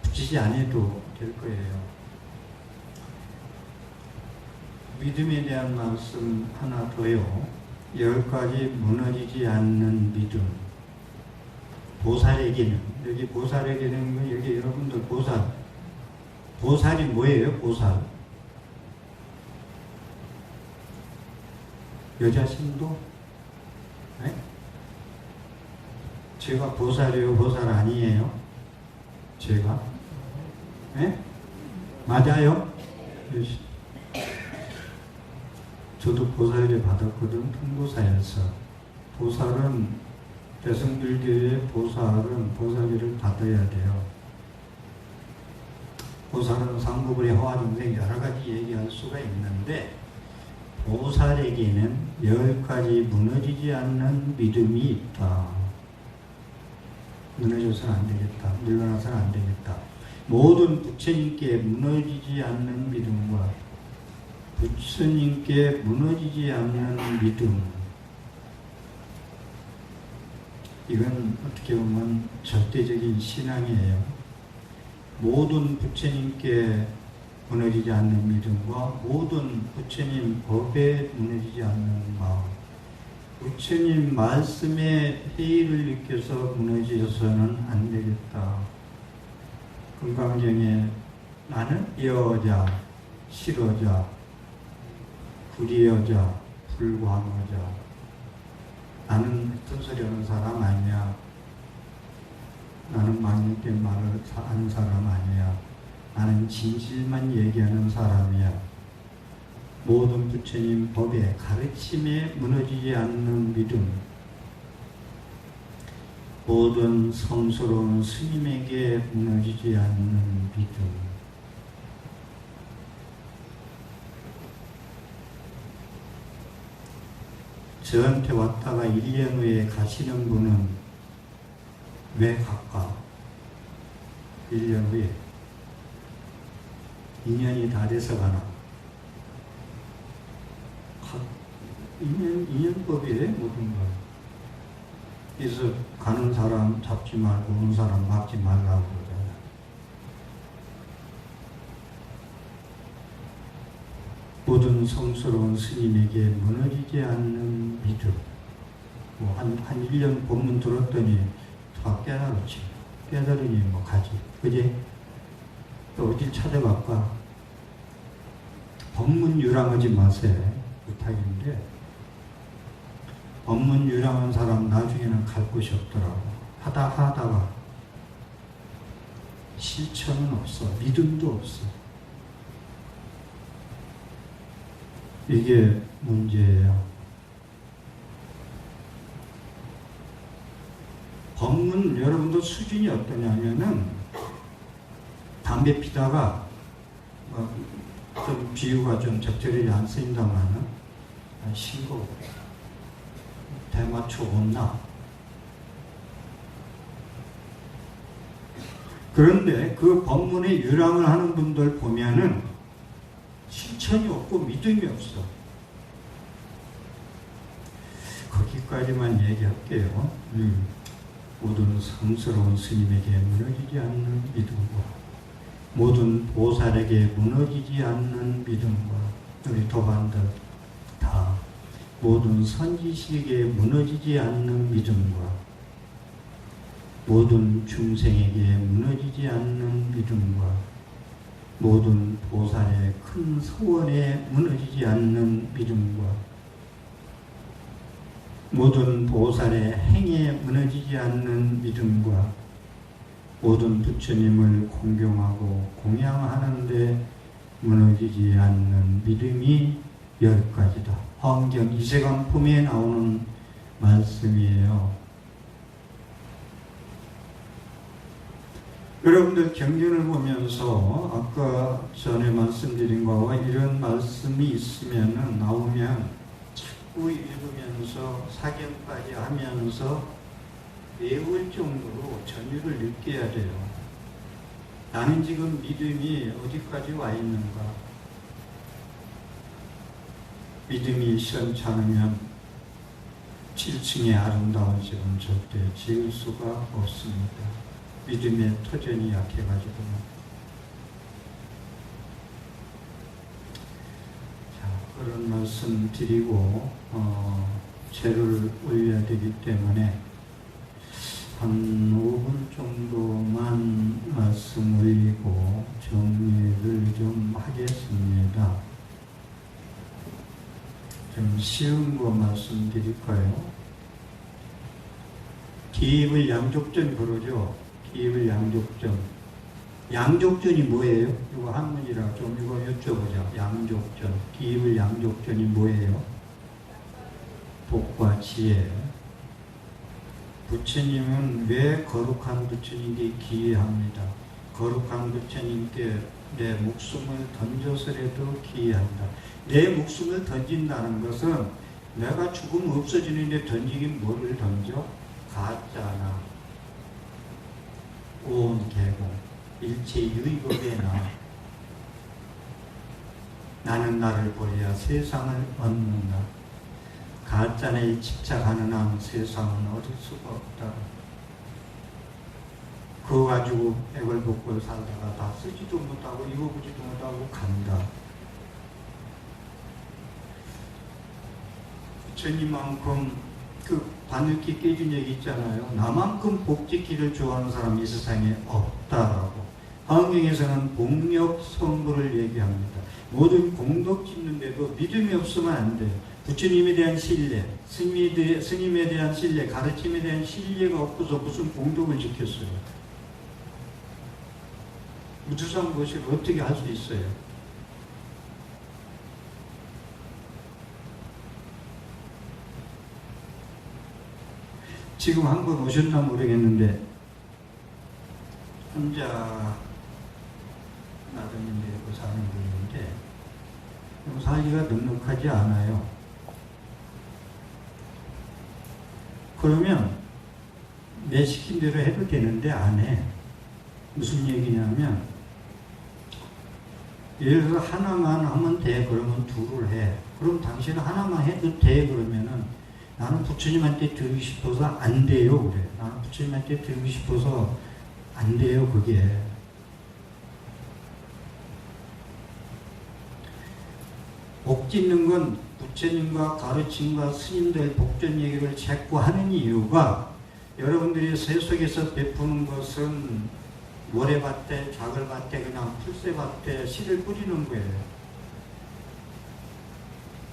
붙이지 않아도 될 거예요. 믿음에 대한 말씀 하나 더요. 10가지 무너지지 않는 믿음. 보살에게는, 여기 보살에게는, 여기 여러분들 보살이 뭐예요? 보살. 여자 신도? 네? 제가 보살이에요? 보살 아니에요? 제가? 네? 맞아요? 저도 보살을 받았거든. 통도사에서. 보살은 대승불교의 보살을 받아야 돼요. 보살은 상급의 화중생 여러 가지 얘기할 수가 있는데 보살에게는 10가지 무너지지 않는 믿음이 있다. 무너져서는 안 되겠다. 물러나서는 안 되겠다. 모든 부처님께 무너지지 않는 믿음과 부처님께 무너지지 않는 믿음. 이건 어떻게 보면 절대적인 신앙이에요. 모든 부처님께 무너지지 않는 믿음과 모든 부처님 법에 무너지지 않는 마음. 부처님 말씀에 해이를 느껴서 무너져서는 안 되겠다. 금강경에 나는 여자, 실어자, 불의여자, 불광어자. 나는 뜬소리 하는 사람 아니야. 나는 망령된 말을 하는 사람 아니야. 나는 진실만 얘기하는 사람이야. 모든 부처님 법의 가르침에 무너지지 않는 믿음. 모든 성스러운 스님에게 무너지지 않는 믿음. 저한테 왔다가 1년 후에 가시는 분은 왜 갈까? 1년 후에 2년이 다 돼서 가나? 2년법이에요, 모든 걸. 그래서 가는 사람 잡지 말고 오는 사람 막지 말라고 그러잖아요. 모든 성스러운 스님에게 무너지지 않는 믿음. 한 1년 본문 들었더니 다 깨달았지. 깨달으니 뭐 가지. 그지? 또 어딜 찾아갈까? 법문 유랑하지 마세요. 부탁인데, 법문 유랑한 사람 나중에는 갈 곳이 없더라고. 하다가 실천은 없어. 믿음도 없어. 이게 문제예요. 법문 여러분도 수준이 어떠냐면은 담배 피다가 좀 비유가 좀 적절히 안 쓰인다마는 신고 대마초 없나? 그런데 그 법문에 유랑을 하는 분들 보면은 실천이 없고 믿음이 없어. 거기까지만 얘기할게요. 모든 성스러운 스님에게 무너지지 않는 믿음과 모든 보살에게 무너지지 않는 믿음과 우리 도반들 다 모든 선지식에게 무너지지 않는 믿음과 모든 중생에게 무너지지 않는 믿음과 모든 보살의 큰 소원에 무너지지 않는 믿음과 모든 보살의 행에 무너지지 않는 믿음과 모든 부처님을 공경하고 공양하는데 무너지지 않는 믿음이 10가지다. 화엄경 이세간품에 나오는 말씀이에요. 여러분들 경전을 보면서 아까 전에 말씀드린 거와 이런 말씀이 있으면 나오면 자꾸 읽으면서 사견까지 하면서 외울 정도로 전율을 느껴야 돼요. 나는 지금 믿음이 어디까지 와 있는가? 믿음이 시원찮으면 7층의 아름다운 집은 절대 지을 수가 없습니다. 믿음의 터전이 약해가지고. 자, 그런 말씀 드리고 제를 올려야 되기 때문에 한 5분 정도만 말씀 올리고 정리를 좀 하겠습니다. 좀 쉬운 거 말씀드릴까요? 기입을 양족전 그러죠. 기입을 양족전. 양족전이 뭐예요? 이거 한문이라 좀 이거 여쭤보자. 양족전. 기입을 양족전이 뭐예요? 복과 지혜. 부처님은 왜 거룩한 부처님께 기이합니다. 거룩한 부처님께 내 목숨을 던져서라도 기이한다. 내 목숨을 던진다는 것은 내가 죽으면 없어지는데 던지긴 뭐를 던져? 가짜나 온 개공 일체 유익업에나 나는 나를 버려야 세상을 얻는다. 가짜에 집착하는 한 세상은 얻을 수가 없다. 그거 가지고 애걸복걸 살다가 다 쓰지도 못하고 입어보지도 못하고 간다. 부처님만큼 그 바늘기 깨진 얘기 있잖아요. 나만큼 복 짓기를 좋아하는 사람이 이 세상에 없다라고. 화엄경에서는 복력 성불을 얘기합니다. 모든 공덕 짓는데도 믿음이 없으면 안 돼요. 부처님에 대한 신뢰, 스님에 대한 신뢰, 가르침에 대한 신뢰가 없어서 무슨 공덕을 지켰어요. 무주상 것을 어떻게 할 수 있어요? 지금 한 번 오셨나 모르겠는데 혼자 나더님 데리고 사는 분인데 살기가 넉넉하지 않아요. 그러면 내 시킨 대로 해도 되는데 안 해. 무슨 얘기냐면 예를 들어 하나만 하면 돼. 그러면 둘을 해. 그럼 당신은 하나만 해도 돼. 그러면은 나는 부처님한테 드리고 싶어서 안 돼요. 그래. 나는 부처님한테 드리고 싶어서 안 돼요. 그게. 복 짓는 건 부처님과 가르침과 스님들 복전 얘기를 자꾸 하는 이유가 여러분들이 세속에서 베푸는 것은 모래밭에, 자글밭에, 그냥 풀새밭에 씨를 뿌리는 거예요.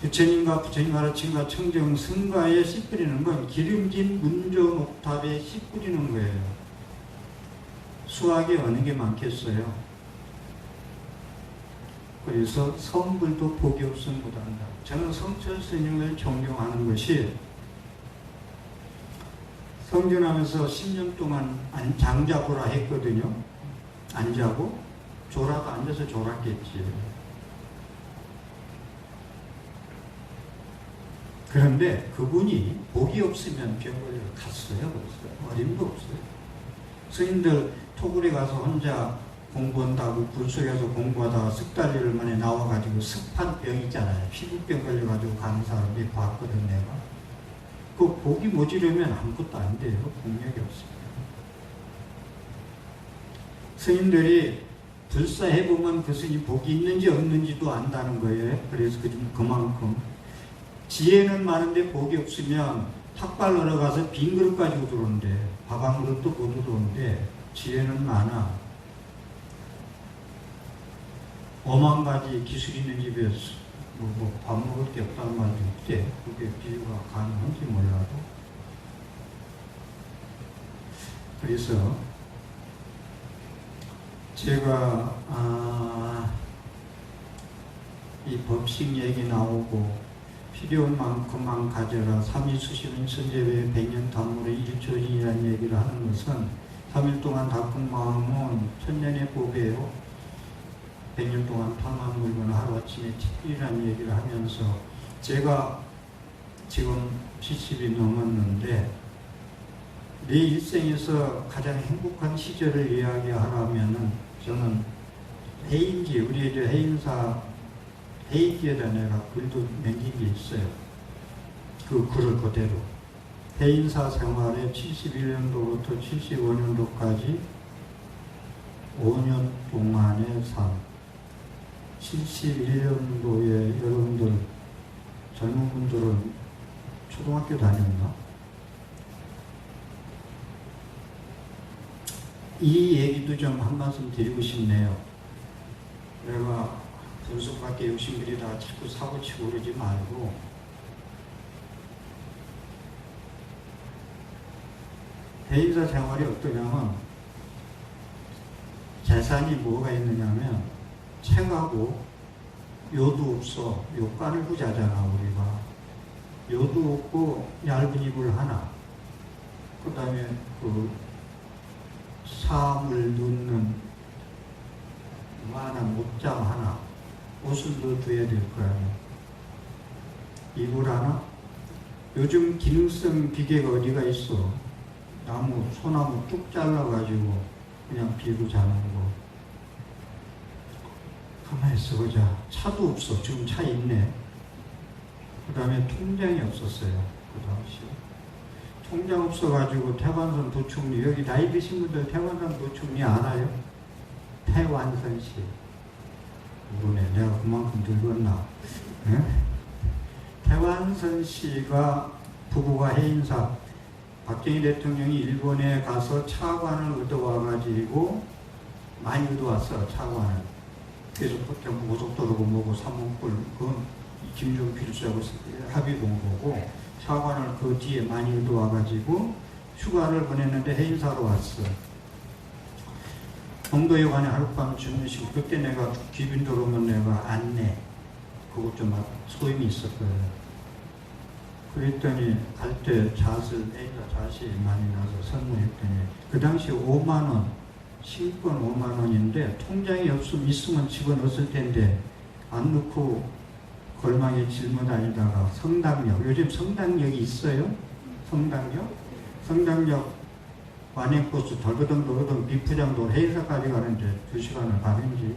부처님과 부처님 가르침과 청정 승가에 씨 뿌리는 건 기름진 문조 옥탑에 씨 뿌리는 거예요. 수학이 어느 게 많겠어요? 그래서 성불도 복이 없음 못한다. 저는 성철 스님을 존경하는 것이 성전하면서 10년 동안 안 자고라 했거든요. 안 자고 졸아도 앉아서 졸았겠지. 그런데 그분이 복이 없으면 병 걸려 갔어요. 어림도 없어요. 스님들 토굴에 가서 혼자 공부한다고 불 속에서 공부하다가 석 달일 만에 나와가지고 습한 병 있잖아요. 피부병 걸려가지고 가는 사람 몇 봤거든 내가. 그 복이 모자르면 아무것도 안 돼요. 공력이 없습니다. 스님들이 불사해보면 그 스님 복이 있는지 없는지도 안다는 거예요. 그래서 그만큼 지혜는 많은데 복이 없으면 탁발 걸어가서 빈 그릇 가지고 들어오는데 밥 한 그릇도 못 들어오는데 지혜는 많아. 5만 가지 기술 있는 집에서 밥 먹을 게 없다는 말도 있대. 그게 비유가 가능한지 몰라도. 그래서 제가 이 법식 얘기 나오고 필요한 만큼만 가져라. 삼위수시는 천재의 백년 단물의 일조진이라는 얘기를 하는 것은 3일 동안 닦은 마음은 천년의 법이에요. 100년 동안 탐한 물건을 하루아침에 책이라는 얘기를 하면서 제가 지금 70이 넘었는데 내 일생에서 가장 행복한 시절을 이야기하라면은 저는 해인지, 우리 해인사 해인지에다 내가 글도 남긴 게 있어요. 그 글을 그대로. 해인사 생활에 71년도부터 75년도까지 5년 동안의 삶. 71년도에 여러분들 젊은 분들은 초등학교 다녔나? 이 얘기도 좀 한 말씀 드리고 싶네요. 내가 분석밖에 욕심부리다가 자꾸 사고치고 그러지 말고 해인사 생활이 어떠냐면 재산이 뭐가 있느냐면 책하고 요도 없어. 요 깔고 자잖아 우리가. 요도 없고 얇은 이불 하나. 그 다음에 그 사물 넣는 만한 옷장 하나. 옷을 넣어둬야 될 거야. 이불 하나. 요즘 기능성 기계가 어디가 있어. 나무, 소나무 뚝 잘라가지고 그냥 비고 자는 거. 가만히 있어보자. 차도 없어. 지금 차 있네. 그 다음에 통장이 없었어요. 그 당시에. 통장 없어가지고 태완선 부총리, 여기 나이 드신 분들 태완선 부총리 알아요? 태완선 씨. 모르네. 내가 그만큼 늙었나. 네? 태완선 씨가 부부가 해인사, 박정희 대통령이 일본에 가서 차관을 얻어와가지고 많이 얻어왔어. 차관을. 그래서 보통 고속도로고 뭐고 삼문골 그건 김종필 씨하고 합의 본 거고 차관을 그 뒤에 많이 얻어와가지고 휴가를 보냈는데 해인사로 왔어. 동도여관에 하룻밤 주무시고 그때 내가 귀빈 들어오면 내가 안내 그것 좀 소임이 있었거든. 그랬더니 갈 때 잣을 A가 잣이 많이 나서 선물했더니 그 당시 5만 원, 신권 5만 원인데 통장이 있으면 집어넣었을 텐데 안 넣고 골망에 짊어 다니다가 성당역, 요즘 성당역이 있어요? 성당역? 성당역 완행버스 덜그덩 비프장도 회사까지 가는데 2시간을 가는지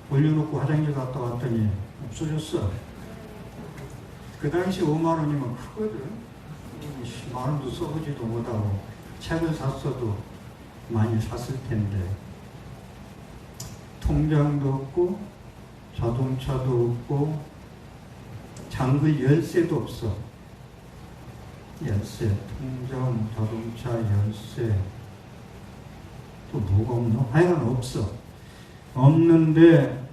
올려놓고 화장실 갔다 왔더니 없어졌어. 그 당시 5만 원이면 크거든. 10만 원도 써보지도 못하고 책을 샀어도 많이 샀을 텐데 통장도 없고 자동차도 없고 잠글 열쇠도 없어. 열쇠, 통장, 자동차, 열쇠 또 뭐가 없노? 하여간 없어. 없는데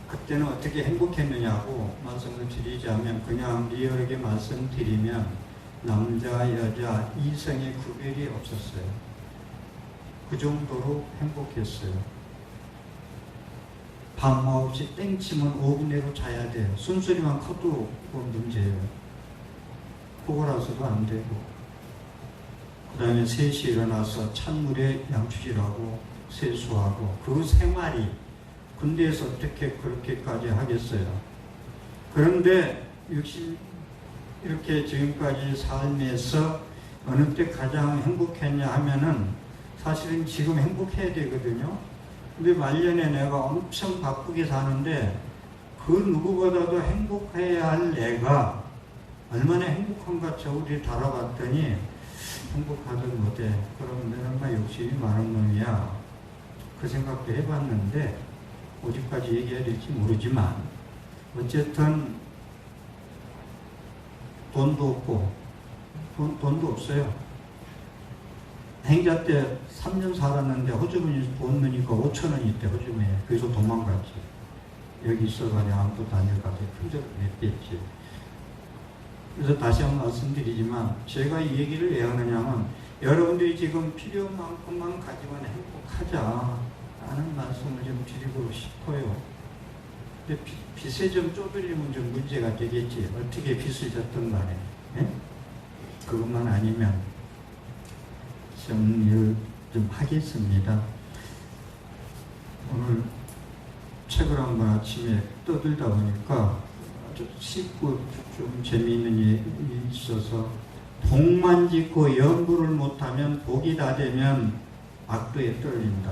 그때는 어떻게 행복했느냐고 말씀을 드리자면 그냥 리얼하게 말씀드리면 남자, 여자, 이성의 구별이 없었어요. 그 정도로 행복했어요. 밤 9시 땡치면 5분 내로 자야 돼요. 숨소리만 커도 그건 문제예요. 포고라서도 안 되고 그 다음에 3시에 일어나서 찬물에 양치질하고 세수하고 그 생활이 군대에서 어떻게 그렇게까지 하겠어요. 그런데 이렇게 지금까지 삶에서 어느 때 가장 행복했냐 하면은 사실은 지금 행복해야 되거든요. 근데 말년에 내가 엄청 바쁘게 사는데 그 누구보다도 행복해야 할 내가 얼마나 행복한가 저울이 달아봤더니 행복하든 못해. 그럼 내가 막 욕심이 많은 놈이야. 그 생각도 해봤는데 어디까지 얘기해야 될지 모르지만 어쨌든 돈도 없고 돈도 없어요. 행자 때 3년 살았는데 호주머니 돈 넣으니까 5천 원이 있대. 호주머니에. 그래서 도망갔지. 여기 있어가지고 아무도 다녀가서 큰절을 냈겠지. 그래서 다시 한번 말씀드리지만 제가 이 얘기를 왜 하느냐면 여러분들이 지금 필요한 만큼만 가지면 행복하자 라는 말씀을 좀 드리고 싶어요. 근데 빚에 좀 쪼들리면 좀 문제가 되겠지. 어떻게 빚을 졌든 간에. 예? 그것만 아니면 정리를 좀 하겠습니다. 오늘 책을 한번 아침에 떠들다 보니까 아주 쉽고 좀 재미있는 일이 있어서 복만 짓고 연부를 못하면 복이 다 되면 악도에 떨린다.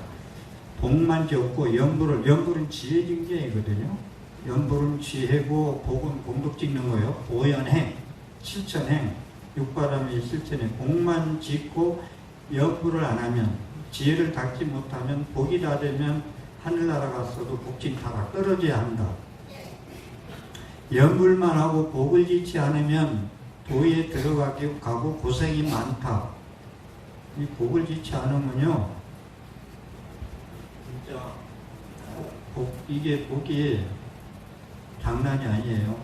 복만 짓고 연부는 지혜 증쟁이거든요. 연부는 지혜고 복은 공덕 짓는 거예요. 보현행, 실천행, 육바람의 실천에 복만 짓고 연부를 안 하면 지혜를 닦지 못하면 복이 다 되면 하늘나라 갔어도 복진타가 떨어져야 한다. 연불만 하고 복을 짓지 않으면 도에 들어가고 고생이 많다. 이 복을 짓지 않으면요, 진짜 이게 복이 장난이 아니에요.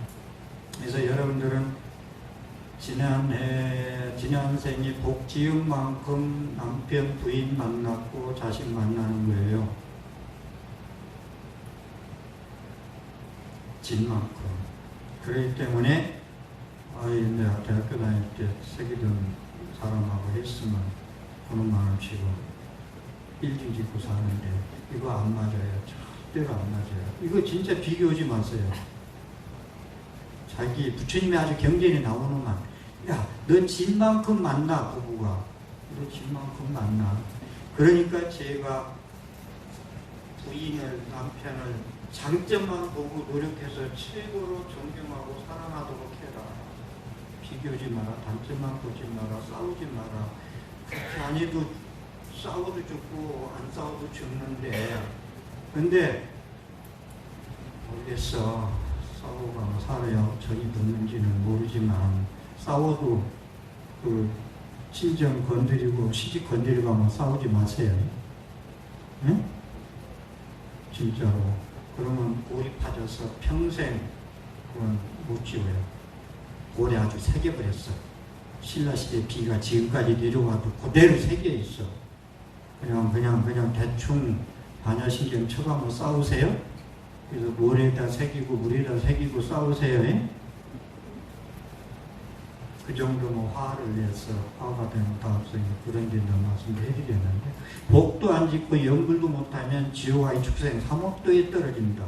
그래서 여러분들은 지난 생에 복 지은 만큼 남편, 부인 만났고 자식 만나는 거예요. 진 만큼. 그렇기 때문에 내가 대학교 다닐 때 새기던 사람하고 했으면 그런 마음 지금 빌딩 짓고 사는데 이거 안 맞아요. 절대로 안 맞아요. 이거 진짜 비교하지 마세요. 자기 부처님이 아주 경전에 나오는만 야, 너 진만큼 만나. 부부가 너 진만큼 만나. 그러니까 제가 부인을, 남편을 장점만 보고 노력해서 최고로 존경하고 사랑하도록 해라. 비교하지 마라. 단점만 보지 마라. 싸우지 마라. 그렇게 안 해도 싸워도 죽고 안 싸워도 죽는데, 근데 모르겠어. 싸우고 살아요. 정이 붙는지는 모르지만 싸워도 그 친정 건드리고 시집 건드리고 하면 싸우지 마세요. 응? 진짜로. 그러면 골이 파져서 평생 그건 못 지워요. 골에 아주 새겨버렸어. 신라시대 비가 지금까지 내려와도 그대로 새겨 있어. 그냥 대충 반야신경 쳐가면 싸우세요? 그래서 모래에다 새기고 물에다 새기고 싸우세요. 그 정도는 화를 내서 화가 되면 다 없어요. 그런 게 말씀을 해드렸는데, 복도 안 짓고 연불도 못하면 지옥의 축생 3억도에 떨어집니다.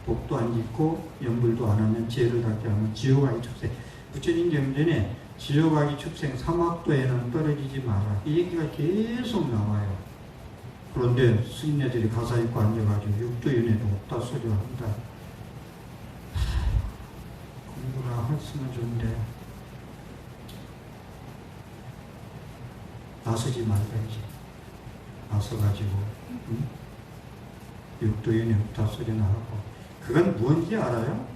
복도 안 짓고 연불도 안 하면 죄를 닦게 하면 지옥의 축생. 부처님 경전에 지옥의 축생 3억도에는 떨어지지 마라. 이 얘기가 계속 나와요. 그런데 스님네들이 가사 입고 앉아가지고 육도연에도 없다 소리를 한다. 공부나 했으면 좋은데 나서지 말아야지. 나서가지고 육도연에 없다 소리나 하고. 그건 뭔지 알아요?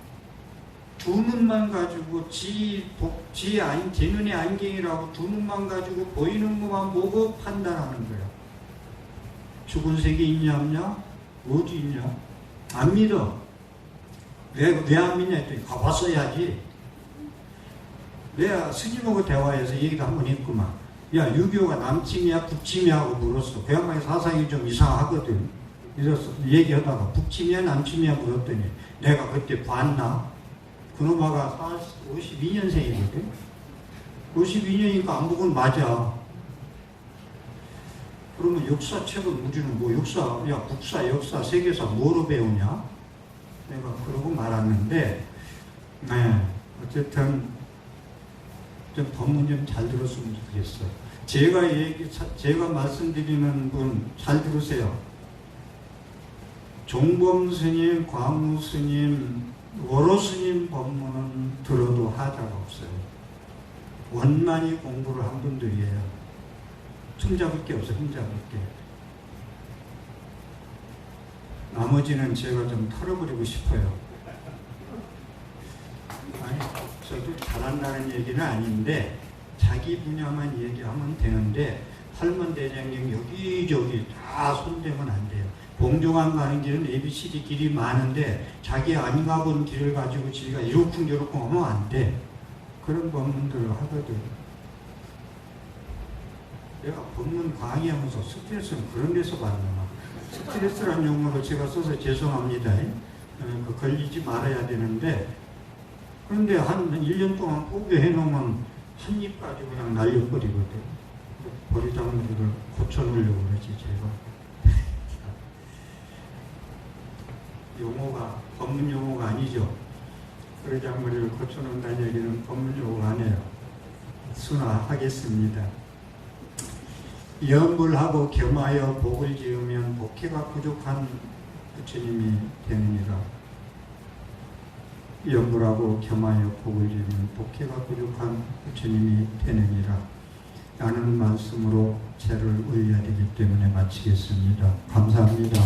두 눈만 가지고 지 눈의 안경이라고 두 눈만 가지고 보이는 것만 보고 판단하는 거야. 죽은 세계 있냐 없냐? 어디 있냐? 안 믿어. 왜 안 믿냐 했더니 가봤어야지. 내가 스님하고 대화해서 얘기도 한번 했구만. 야, 유교가 남침이야 북침이야 하고 물었어. 그 양반의 사상이 좀 이상하거든. 이래서 얘기하다가 북침이야 남침이야 물었더니 내가 그때 봤나? 그놈아가 52년생이거든. 52년이니까 안 보고는 맞아. 그러면 역사책은 우리는 뭐 야, 국사, 역사, 세계사 뭐로 배우냐? 내가 그러고 말았는데, 네, 어쨌든, 좀 법문 좀 잘 들었으면 좋겠어요. 제가 말씀드리는 분 잘 들으세요. 종범 스님, 광우 스님, 워로 스님 법문은 들어도 하자가 없어요. 원만히 공부를 한 분들이에요. 흠잡을 게 없어, 흠잡을 게. 나머지는 제가 좀 털어버리고 싶어요. 아니, 저도 잘한다는 얘기는 아닌데, 자기 분야만 얘기하면 되는데, 할문 대장님 여기저기 다 손대면 안 돼요. 봉종안 가는 길은 ABCD 길이 많은데, 자기 안 가본 길을 가지고 지가 이러쿵저러쿵 하면 안 돼. 그런 법문들을 하거든. 내가 법문 강의하면서 스트레스는 그런 데서 받나. 스트레스란 용어로 제가 써서 죄송합니다. 걸리지 말아야 되는데, 그런데 한 1년 동안 포기해 놓으면 한 입 가지고 그냥 날려버리거든. 버리장머리를 고쳐놓으려고 그러지, 제가. 용어가, 법문 용어가 아니죠. 버리장머리를 고쳐놓는다는 얘기는 법문 용어가 아니에요. 순화하겠습니다. 염불하고 겸하여 복을 지으면 복회가 부족한 부처님이 되느니라. 염불하고 겸하여 복을 지으면 복회가 부족한 부처님이 되느니라. 라는 말씀으로 죄를 의뢰하기 때문에 마치겠습니다. 감사합니다.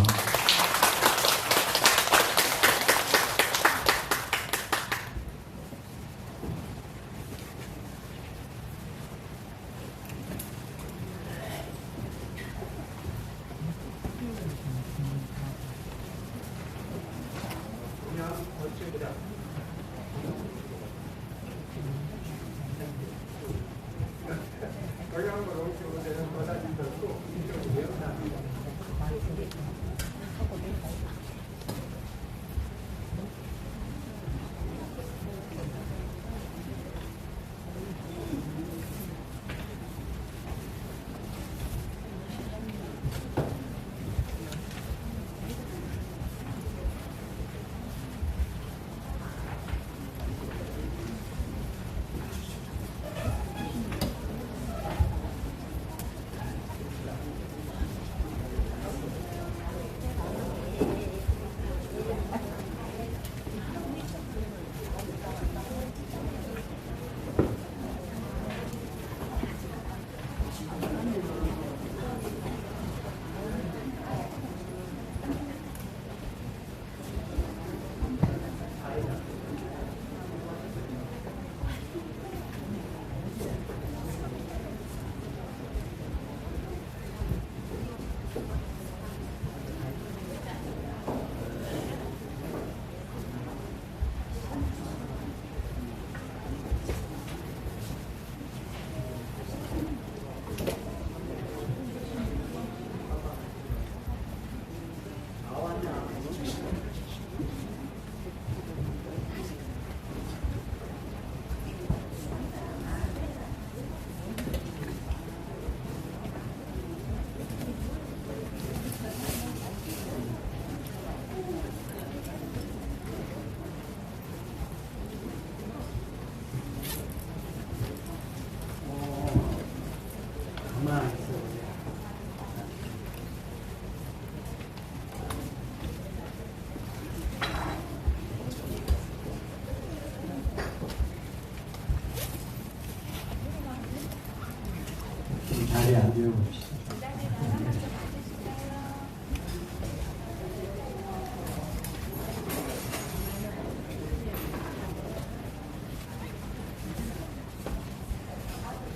배워봅시다.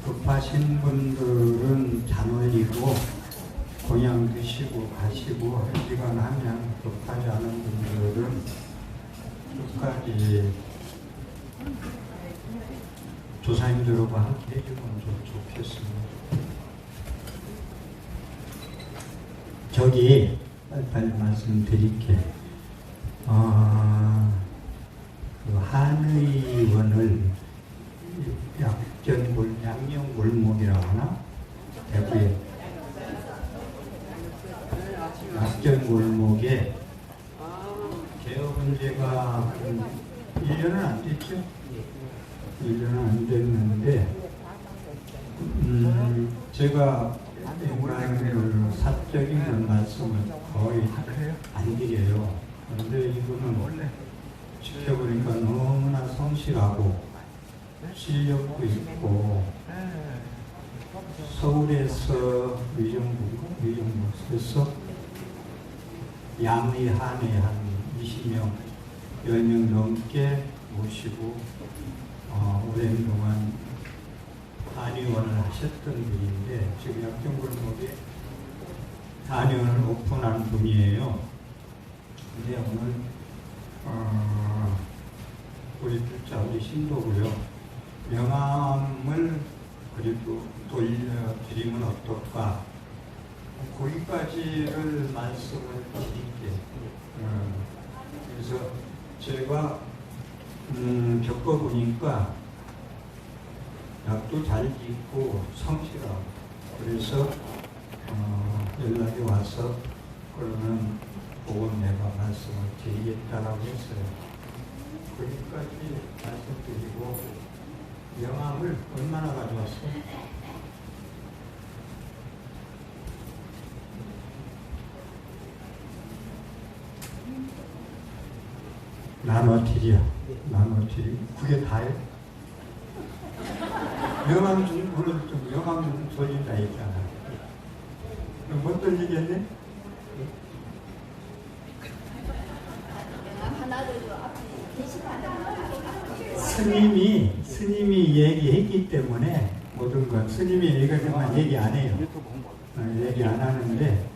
급하신 분들은 잔올리고 그냥 드시고 가시고 한 시간 하면, 급하지 않은 분들은 끝까지 조사님들과 함께 해주면 좀 좋겠습니다. 저기 빨리 말씀드릴게. 그 한의원을 양념골목이라고 하나? 대구에 약전골목에 개업은 제가 1년은 안 됐죠? 1년은 안 됐는데 제가 웬만한 사적인 말씀을 거의 안 드려요. 그런데 이분은 원래 지켜보니까 너무나 성실하고 실력도 있고, 서울에서 의정부에서 양의 한에 한 20명, 10명 넘게 모시고 오랜 동안 한의원을 하셨던 분인데, 지금 약정골목에 한의원을 오픈한 분이에요. 근데 오늘 우리 둘째 우리 신도고요. 명함을 그래도 돌려드리면 어떨까? 거기까지를 말씀을 드릴게요. 그래서 제가 겪어보니까 약도 잘 짓고 성실하고, 그래서 연락이 와서 그러면 보건 내가 말씀을 드리겠다라고 했어요. 거기까지 말씀드리고, 명함을 얼마나 가져왔어요? 나눠드려. 그게 다예요? 명함 좀, 오늘 좀 명함 좀 돌린다 했잖아. 못 돌리겠네? 스님이 얘기했기 때문에 모든 건 스님이 얘기하지만 얘기 안 해요. 얘기 안 하는데